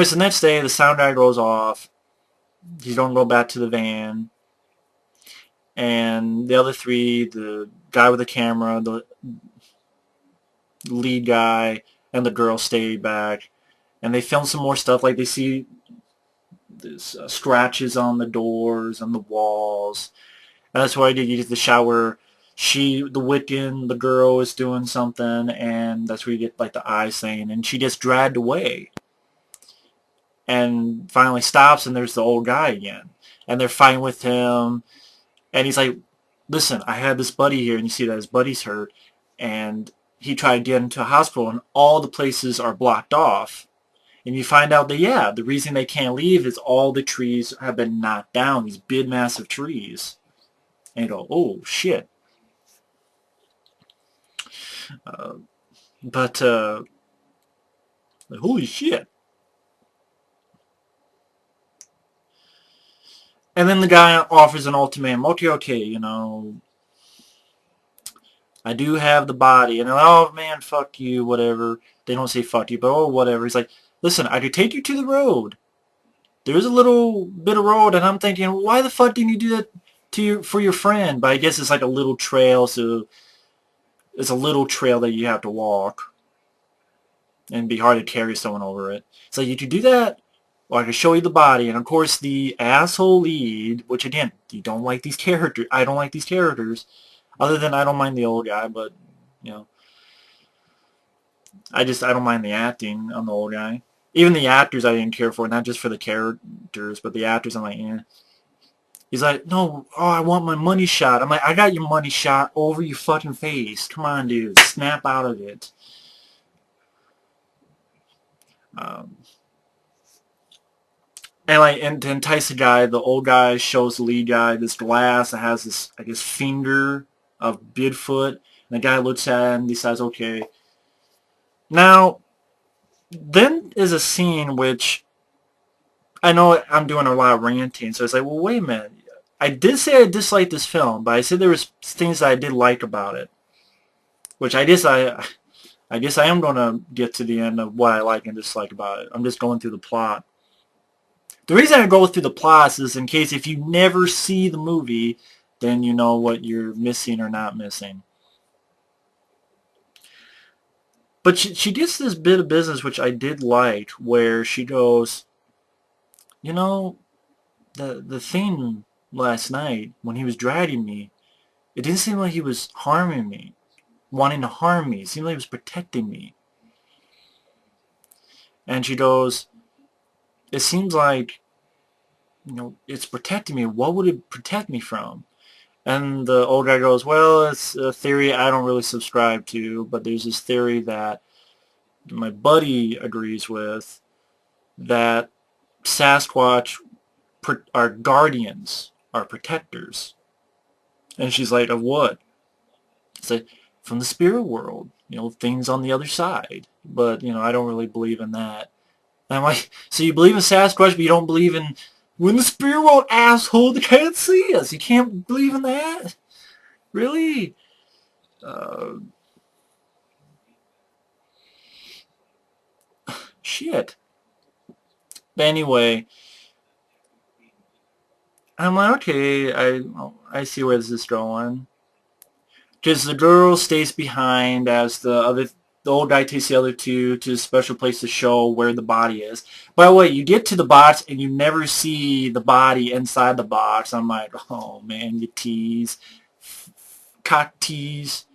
the next day, the sound guy goes off. He's going to go back to the van. And the other three, the guy with the camera, the lead guy, and the girl stay back. And they film some more stuff. Like they see this, scratches on the doors and the walls. And that's why I did use the shower. The Wiccan, the girl is doing something, and that's where you get like the eyes thing. And she gets dragged away. And finally stops, and there's the old guy again. And they're fighting with him. And he's like, listen, I had this buddy here, and you see that his buddy's hurt. And he tried to get into a hospital, and all the places are blocked off. And you find out that, yeah, the reason they can't leave is all the trees have been knocked down, these big, massive trees. And you go, oh, shit. But, holy shit. And then the guy offers an ultimatum. Okay, you know, I do have the body. And they're like, oh, man, fuck you, whatever. They don't say fuck you, but oh, whatever. He's like, listen, I could take you to the road. There's a little bit of road, and I'm thinking, why the fuck didn't you do that for your friend? But I guess it's like a little trail, so it's a little trail that you have to walk. And it'd be hard to carry someone over it. So you could do that, or I could show you the body. And of course the asshole lead, which again, you don't like these characters. I don't like these characters. Other than I don't mind the old guy, but, you know. I don't mind the acting on the old guy. Even the actors I didn't care for, not just for the characters, but the actors I'm like, eh. He's like, no, oh, I want my money shot. I'm like, I got your money shot over your fucking face. Come on, dude. Snap out of it. And to entice the guy, the old guy shows the lead guy this glass that has this, I guess, finger of Bigfoot. And the guy looks at it and decides, okay. Now, then is a scene which, I know I'm doing a lot of ranting, so it's like, well, wait a minute. I did say I disliked this film, but I said there was things that I did like about it. Which I guess I am going to get to the end of what I like and dislike about it. I'm just going through the plot. The reason I go through the plots is in case if you never see the movie, then you know what you're missing or not missing. But she gets this bit of business which I did like, where she goes, you know, the thing last night when he was dragging me, it didn't seem like he was harming me, wanting to harm me. It seemed like he was protecting me. And she goes, it seems like, you know, it's protecting me. What would it protect me from? And the old guy goes, well, it's a theory I don't really subscribe to, but there's this theory that my buddy agrees with, that Sasquatch are guardians, are protectors. And she's like, of what? It's like, from the spirit world, you know, things on the other side. But, you know, I don't really believe in that. And I'm like, so you believe in Sasquatch, but you don't believe in, when the spirit world, asshole, they can't see us. You can't believe in that? Really? Shit. But anyway, I'm like, okay, I see where this is going. Because the girl stays behind as the old guy takes the other two to a special place to show where the body is. By the way, you get to the box and you never see the body inside the box. I'm like, oh man, you tease. Cock tease.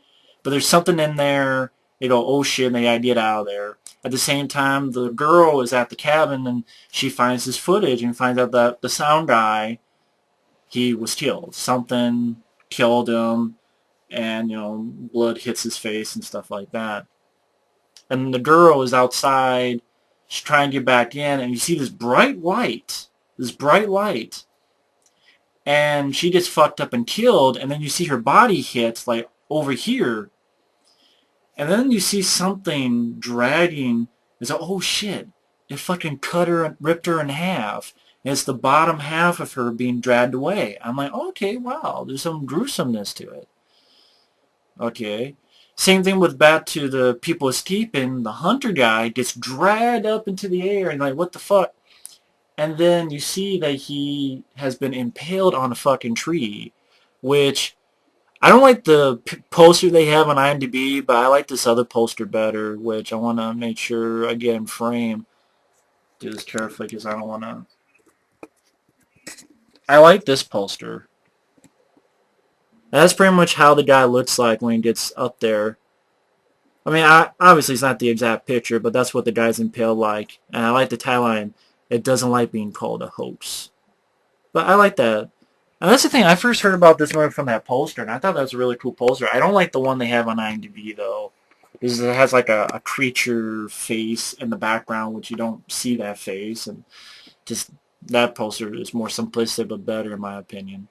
But there's something in there. They go, oh shit, and they gotta get out of there. At the same time, the girl is at the cabin and she finds this footage and finds out that the sound guy, he was killed. Something killed him, and, you know, blood hits his face and stuff like that. And the girl is outside. She's trying to get back in, and you see this bright light. This bright light. And she gets fucked up and killed, and then you see her body hit, like, over here. And then you see something dragging. It's like, oh shit. It fucking cut her and ripped her in half. And it's the bottom half of her being dragged away. I'm like, okay, wow, there's some gruesomeness to it. Okay. Same thing with back to the people escaping. The hunter guy gets dragged up into the air and like, what the fuck? And then you see that he has been impaled on a fucking tree, which I don't like the poster they have on IMDb, but I like this other poster better, which I want to make sure I get in frame. Do this carefully because I don't want to. I like this poster. That's pretty much how the guy looks like when he gets up there. I mean, obviously it's not the exact picture, but that's what the guy's impaled like. And I like the tagline, "It doesn't like being called a hoax." But I like that. And that's the thing, I first heard about this movie from that poster, and I thought that was a really cool poster. I don't like the one they have on IMDb, though. Because it has like a creature face in the background, which you don't see that face. And just that poster is more simplistic, but better in my opinion.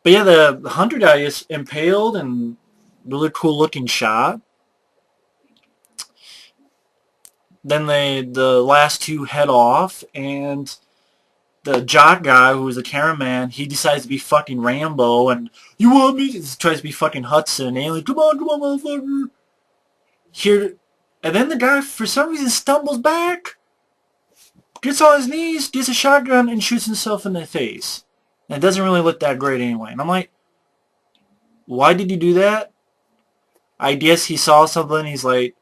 But yeah, the hunter guy is impaled and really cool looking shot. Then the last two head off, and the jock guy, who was a cameraman, he decides to be fucking Rambo, and you want me? He tries to be fucking Hudson, and like, come on, motherfucker. Here, and then the guy, for some reason, stumbles back, gets on his knees, gets a shotgun, and shoots himself in the face. And it doesn't really look that great anyway. And I'm like, why did you do that? I guess he saw something, he's like,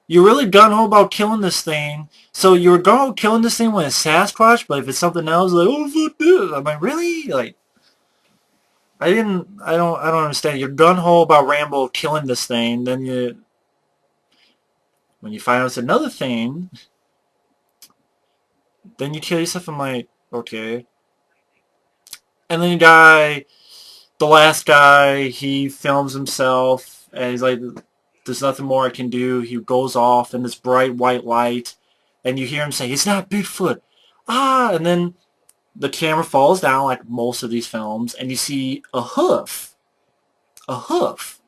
you're really gung-ho about killing this thing. So you're gung-ho killing this thing when it's Sasquatch, but if it's something else, like, oh, fuck this. I'm like, really? Like, I don't understand. You're gung-ho about Rambo killing this thing, then when you find out it's another thing, then you kill yourself. I'm like, okay. And then the last guy, he films himself, and he's like, there's nothing more I can do. He goes off in this bright white light, and you hear him say, it's not Bigfoot. Ah, and then the camera falls down like most of these films, and you see a hoof. A hoof.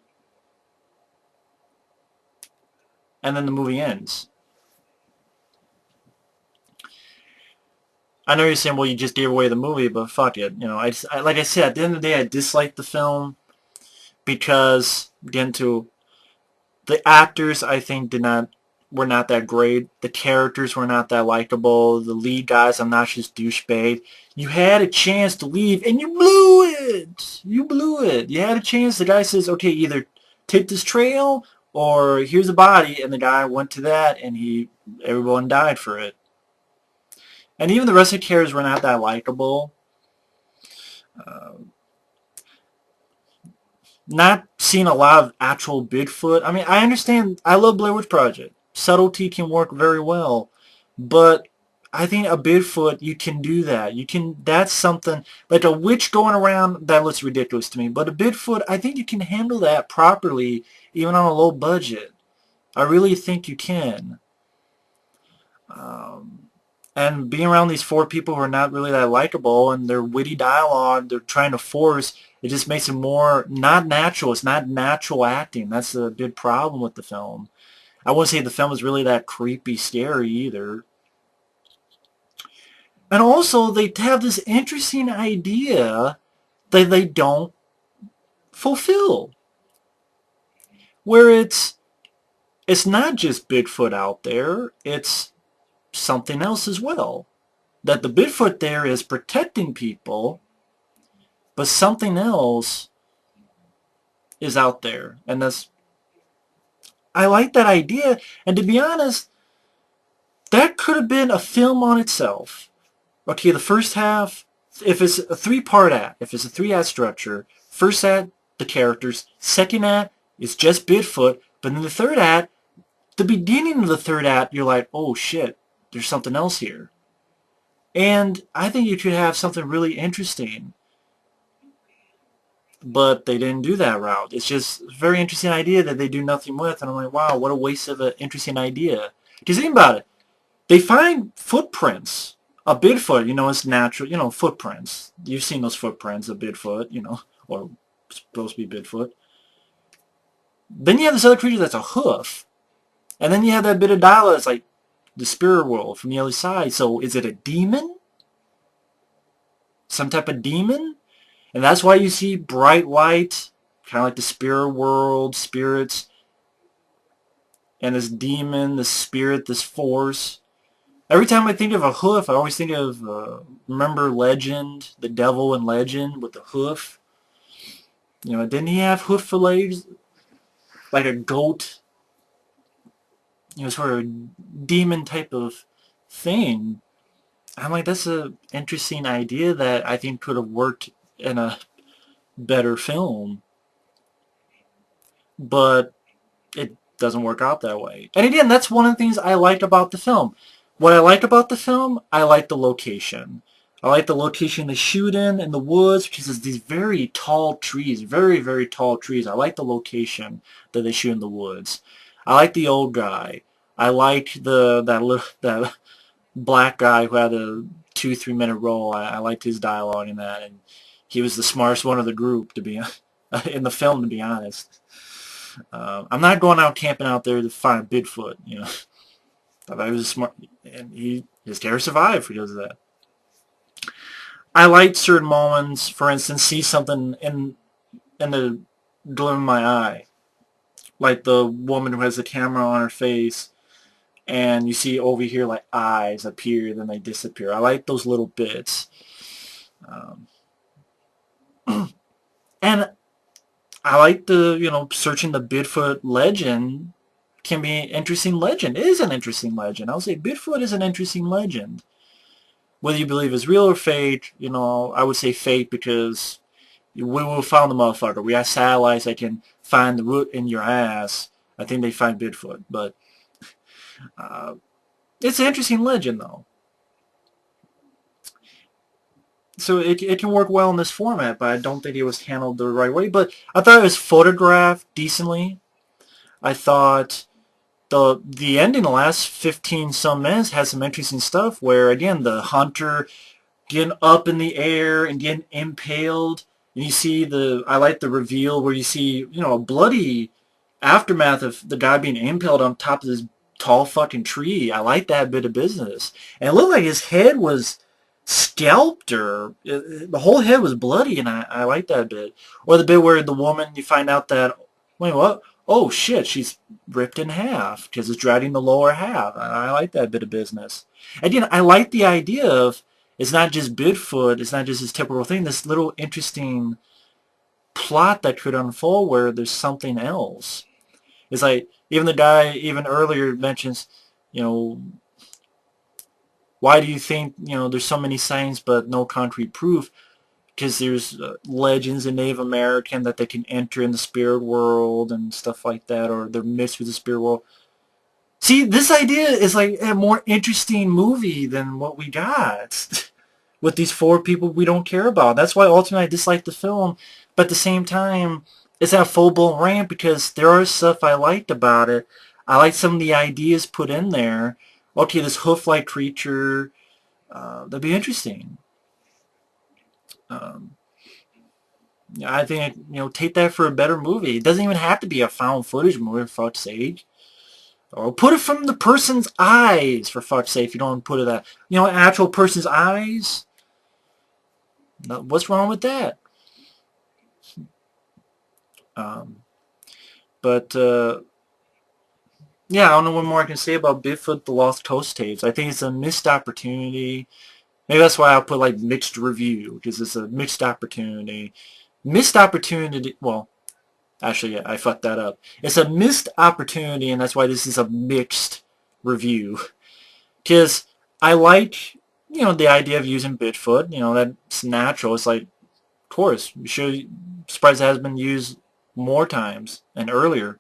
And then the movie ends. I know you're saying, well, you just gave away the movie, but fuck it. You know, like I said, at the end of the day, I disliked the film because, again, the actors, I think, were not that great. The characters were not that likable. The lead guys, obnoxious douchebag. You had a chance to leave, and you blew it. You blew it. You had a chance. The guy says, okay, either take this trail, or here's a body, and the guy went to that, and everyone died for it. And even the rest of the characters were not that likable. Not seeing a lot of actual Bigfoot. I mean, I understand. I love Blair Witch Project. Subtlety can work very well, but I think a Bigfoot, you can do that. You can. That's something like a witch going around. That looks ridiculous to me. But a Bigfoot, I think you can handle that properly, even on a low budget. I really think you can. And being around these four people who are not really that likable, and their witty dialogue they're trying to force, it just makes it more not natural. It's not natural acting. That's the big problem with the film. I wouldn't say the film is really that creepy, scary either. And also, they have this interesting idea that they don't fulfill, where it's not just Bigfoot out there. It's something else as well. That the Bigfoot there is protecting people, but something else is out there. And I like that idea. And to be honest, that could have been a film on itself. Okay, the first half, if it's a three-part act, if it's a three-act structure, first act, the characters, second act, it's just Bigfoot, but then the third act, the beginning of the third act, you're like, oh shit, there's something else here. And I think you could have something really interesting. But they didn't do that route. It's just a very interesting idea that they do nothing with, and I'm like, wow, what a waste of an interesting idea. Because think about it. They find footprints. A Bigfoot, it's natural, footprints. You've seen those footprints of Bigfoot, or supposed to be Bigfoot. Then you have this other creature that's a hoof. And then you have that bit of dialogue that's like the spirit world from the other side. So is it a demon? Some type of demon? And that's why you see bright light, kind of like the spirit world, spirits, and this demon, this spirit, this force. Every time I think of a hoof, I always think of, remember Legend, the devil in Legend with the hoof? You know, didn't he have hoof fillets? Like a goat, you know, sort of demon type of thing. I'm like, that's an interesting idea that I think could have worked in a better film. But it doesn't work out that way. And again, that's one of the things I liked about the film. What I liked about the film, I liked the location. I like the location they shoot in the woods, because it's these very tall trees, very, very tall trees. I like the location that they shoot in the woods. I like the old guy. I like that black guy who had a 2-3 minute role. I liked his dialogue in that, and he was the smartest one of the group to be in the film, to be honest. I'm not going out camping out there to find Bigfoot. You know, I thought he was a smart, and his character survived because of that. I like certain moments. For instance, see something in the glimmer of my eye, like the woman who has the camera on her face, and you see over here like eyes appear, then they disappear. I like those little bits, um, and I like the, you know, searching the Bigfoot legend can be an interesting legend. It is an interesting legend. I'll say Bigfoot is an interesting legend. Whether you believe it's real or fake, you know, I would say fake because we will find the motherfucker. We have satellites that can find the root in your ass. I think they find Bigfoot, but uh, it's an interesting legend though. So it can work well in this format, but I don't think it was handled the right way. But I thought it was photographed decently. I thought the ending, the last 15 some minutes, has some interesting stuff where, again, the hunter getting up in the air and getting impaled. And you see I like the reveal where you see, you know, a bloody aftermath of the guy being impaled on top of this tall fucking tree. I like that bit of business. And it looked like his head was scalped, or the whole head was bloody, and I like that bit. Or the bit where the woman, you find out that, wait, what? Oh shit, she's ripped in half because it's dragging the lower half. I like that bit of business. Again, I like the idea of, it's not just Bigfoot, it's not just this typical thing, this little interesting plot that could unfold where there's something else. It's like, even the guy, even earlier mentions, you know, why do you think, you know, there's so many signs but no concrete proof? Because there's legends in Native American that they can enter in the spirit world and stuff like that, or they're mixed with the spirit world. See, this idea is like a more interesting movie than what we got with these four people we don't care about. That's why ultimately I dislike the film, but at the same time, it's at a full-blown rant because there are stuff I liked about it. I like some of the ideas put in there. Okay, this hoof-like creature, that'd be interesting. Um, I think, you know, take that for a better movie. It doesn't even have to be a found footage movie, for fuck's sake. Or put it from the person's eyes, for fuck's sake, if you don't want to put it that. You know, an actual person's eyes? What's wrong with that? Um, but, yeah, I don't know what more I can say about Bigfoot, the Lost Coast tapes. I think it's a missed opportunity. Maybe that's why I'll put, like, mixed review, because it's a mixed opportunity. Missed opportunity, well, actually, yeah, I fucked that up. It's a missed opportunity, and that's why this is a mixed review. Because I like, you know, the idea of using Bigfoot. You know, that's natural. It's like, of course, you should, surprised it has been used more times and earlier.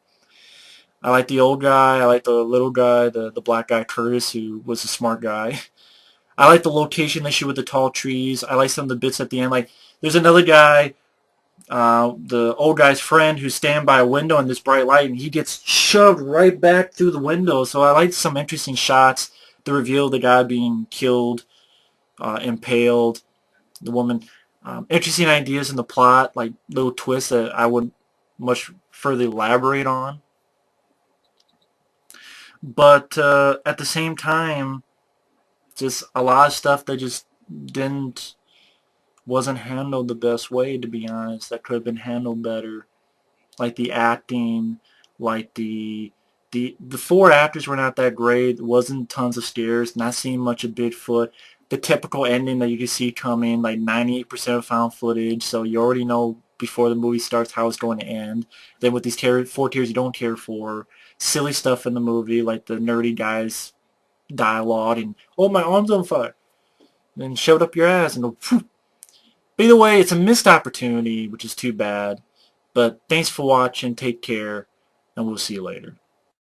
I like the old guy. I like the little guy, the black guy, Curtis, who was a smart guy. I like the location they shoot with the tall trees. I like some of the bits at the end. Like, there's another guy, the old guy's friend, who's standing by a window in this bright light, and he gets shoved right back through the window. So I like some interesting shots. The reveal of the guy being killed, impaled, the woman. Interesting ideas in the plot, like little twists that I would much further elaborate on. But at the same time, just a lot of stuff that just didn't wasn't handled the best way, to be honest. That could have been handled better. Like the acting, like the four actors were not that great. There wasn't tons of scares. Not seeing much of Bigfoot. The typical ending that you can see coming, like 98% of found footage, so you already know before the movie starts how it's going to end. Then with these four tiers you don't care for, silly stuff in the movie, like the nerdy guy's dialogue and, oh, my arm's on fire, and shove it up your ass and go, phew. But either way, it's a missed opportunity, which is too bad. But thanks for watching, take care, and we'll see you later.